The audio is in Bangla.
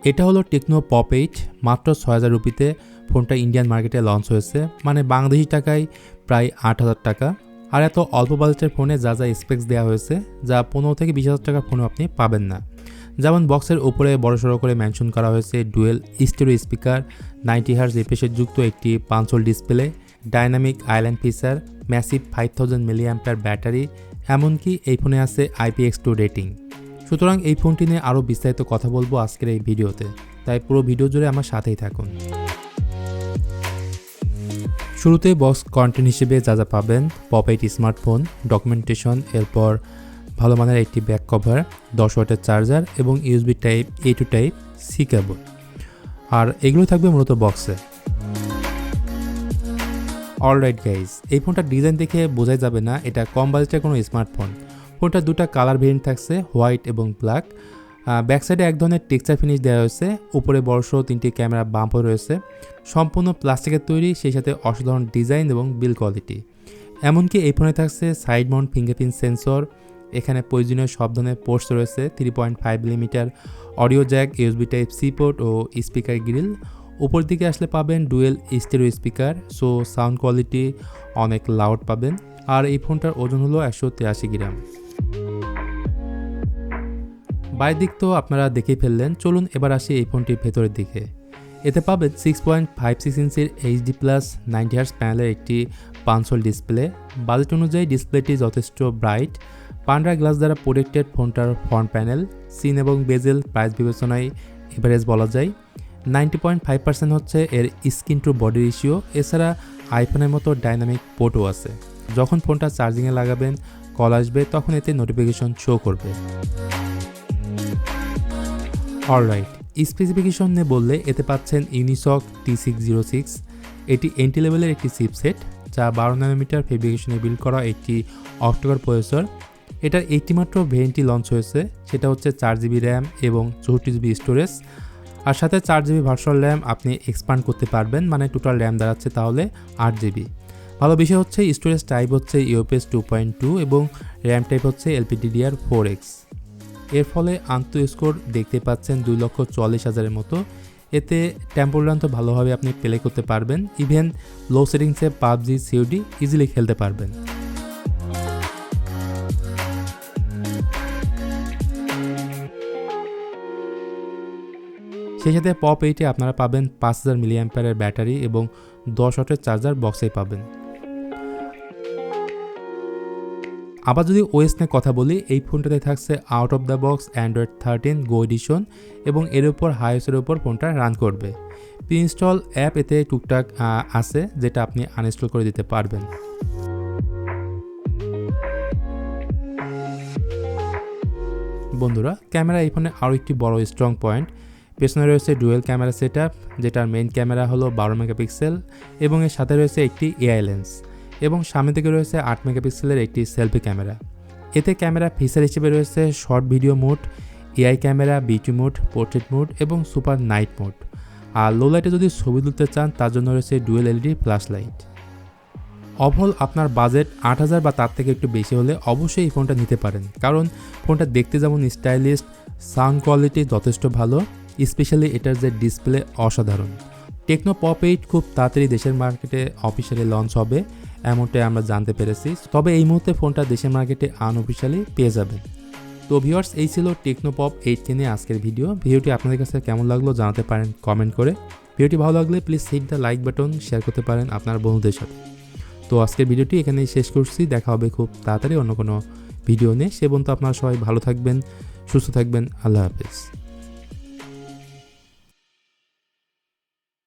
এটা হলো টেকনো পপ 8, মাত্র 6000 রুপিতে ফোনটা ইন্ডিয়ান মার্কেটে লঞ্চ হয়েছে, মানে বাংলাদেশি টাকায় প্রায় 8000 টাকা। আর এত অল্প বাজেটের ফোনে যা যা স্পেক্স দেওয়া হয়েছে, যা 15 থেকে 20,000 টাকার ফোনও আপনি পাবেন না। যেমন বক্সের উপরে বড়সড় করে মেনশন করা হয়েছে dual stereo speaker, 90 hertz refresh যুক্ত একটি 5 volt display, dynamic island feature, massive 5000 milliampere battery, এমনকি এই ফোনে আছে IPX2 রেটিং। সুতরাং এই ফোনটি নিয়ে আরও বিস্তারিত কথা বলবো আজকের এই ভিডিওতে, তাই পুরো ভিডিও জুড়ে আমার সাথেই থাকুন। শুরুতে বক্স কন্টেন্ট হিসেবে যা যা পাবেন: পপ 8 স্মার্টফোন, ডকুমেন্টেশন, এরপর ভালো মানের একটি ব্যাক কভার, 10 ওয়াটের চার্জার এবং USB type A to type C কেবল। আর এগুলো থাকবে মূলত বক্সে। অলরাইট গাইজ, এই ফোনটার ডিজাইন দেখে বোঝাই যাবে না এটা কম বাজেটের কোনো স্মার্টফোন। ফোনটার দুটো কালার ভেরিয়েন্ট থাকছে, হোয়াইট এবং ব্ল্যাক। ব্যাক সাইডে এক ধরনের টেক্সচার ফিনিশ দেওয়া হয়েছে, উপরে বড়সড় 3টি ক্যামেরা বাম্পও রয়েছে, সম্পূর্ণ প্লাস্টিকের তৈরি, সেই সাথে অসাধারণ ডিজাইন এবং বিল কোয়ালিটি। এমনকি এই ফোনে থাকছে সাইড মাউন্ট ফিঙ্গারপ্রিন্ট সেন্সর, এখানে প্রয়োজনীয় সব ধরনের পোর্টস রয়েছে, 3.5 millimetre audio jack, USB type C port ও স্পিকার গ্রিল। উপর দিকে আসলে পাবেন dual stereo speaker, so sound quality অনেক লাউড পাবেন। আর এই ফোনটার ওজন হলো 183 গ্রাম। বাইরের দিক তো আপনারা দেখেই ফেললেন, চলুন এবার আসি এই ফোনটির ভেতরের দিকে। এতে পাবেন 6.56 ইঞ্চির HD+ 90 হার্জ প্যানেলের একটি 5 ভোল্ট ডিসপ্লে। বাজেট অনুযায়ী ডিসপ্লেটি যথেষ্ট ব্রাইট, পান্ডা গ্লাস দ্বারা প্রোটেক্টেড। ফোনটার ফ্রন্ট প্যানেল, সিন এবং বেজেল প্রাইস বিবেচনায় এভারেজ বলা যায়। 90.5% হচ্ছে এর স্ক্রিন টু বডি রেশিও। এছাড়া আইফোনের মতো ডাইনামিক পোর্টও আছে, যখন ফোনটা চার্জিংয়ে লাগাবেন, কল আসবে, তখন এতে নোটিফিকেশন শো করবে। অলরাইট, স্পেসিফিকেশন নিয়ে বললে এতে পাচ্ছেন ইউনিসক T606। এটি এন্ট্রি লেভেলের একটি চিপসেট, যা 12 ন্যানোমিটার ফেব্রিকেশনে বিল্ড করা একটি অক্টোকর প্রসেসর। এটার একটি মাত্র ভেরিয়েন্টই লঞ্চ হয়েছে, সেটা হচ্ছে 4GB র্যাম এবং 64GB স্টোরেজ। আর সাথে 4GB ভার্চুয়াল র্যাম আপনি এক্সপান্ড করতে পারবেন, মানে টোটাল র্যাম দাঁড়াচ্ছে তাহলে 8GB। ভালো বিষয় হচ্ছে স্টোরেজ টাইপ হচ্ছে UFS 2.2 এবং র্যাম টাইপ হচ্ছে LPDDR4X। এর ফলে আন্ত স্কোর দেখতে পাচ্ছেন 2,40,000-এর মতো। এতে টেম্পোর রান তো ভালোভাবে আপনি প্লে করতে পারবেন, ইভেন লো সেটিংসে PUBG COD ইজিলি খেলতে পারবেন। সেই সাথে পপ 8-এ আপনারা পাবেন 5000 মিলিঅ্যাম্পিয়ারের ব্যাটারি এবং 10 ওয়াটের চার্জার বক্সেই পাবেন। আবার যদি ওএস নিয়ে কথা বলি, এই ফোনটাতে থাকছে out of the box Android 13 Go edition এবং এর উপর iOS-এর উপর ফোনটা রান করবে। প্রি ইনস্টল অ্যাপ এতে টুকটাক আছে, যেটা আপনি আনইনস্টল করে দিতে পারবেন। বন্ধুরা, ক্যামেরা এই ফোনে আরও একটি বড় স্ট্রং পয়েন্ট। পেছনে রয়েছে ডুয়েল ক্যামেরা সেটআপ, যেটার মেইন ক্যামেরা হলো 12 মেগাপিক্সেল এবং এর সাথে রয়েছে একটি AI লেন্স, এবং সামনে থেকে রয়েছে 8 মেগাপিক্সেলের একটি সেলফি ক্যামেরা। এতে ক্যামেরা ফিচার হিসেবে রয়েছে short video mode, AI camera, beauty mode, portrait mode এবং সুপার নাইট মোড। আর লো লাইটে যদি ছবি তুলতে চান, তার জন্য রয়েছে dual LED flash light. Overall আপনার বাজেট 8000 বা তার থেকে একটু বেশি হলে অবশ্যই এই ফোনটা নিতে পারেন, কারণ ফোনটা দেখতে যেমন স্টাইলিশ, সাউন্ড কোয়ালিটি যথেষ্ট ভালো, স্পেশালি এটার যে ডিসপ্লে অসাধারণ। টেকনো পপ 8 খুব তাড়াতাড়ি দেশের মার্কেটে অফিসিয়ালি লঞ্চ হবে, এমনটাই আমরা জানতে পেরেছি। তবে এই মুহূর্তে ফোনটা দেশের মার্কেটে আনঅফিসিয়ালি পেয়ে যাবেন। তো ভিউয়ার্স, এই ছিল টেকনো পপ 8 নিয়ে আজকের ভিডিওটি আপনাদের কাছে কেমন লাগলো জানাতে পারেন কমেন্ট করে। ভিডিওটি ভালো লাগলে please hit the like button, share করতে পারেন আপনার বন্ধুদের সাথে। তো আজকের ভিডিওটি এখানেই শেষ করছি, দেখা হবে খুব তাড়াতাড়ি অন্য কোনো ভিডিও নিয়ে। সে পর্যন্ত আপনারা সবাই ভালো থাকবেন, সুস্থ থাকবেন। আল্লাহ হাফেজ।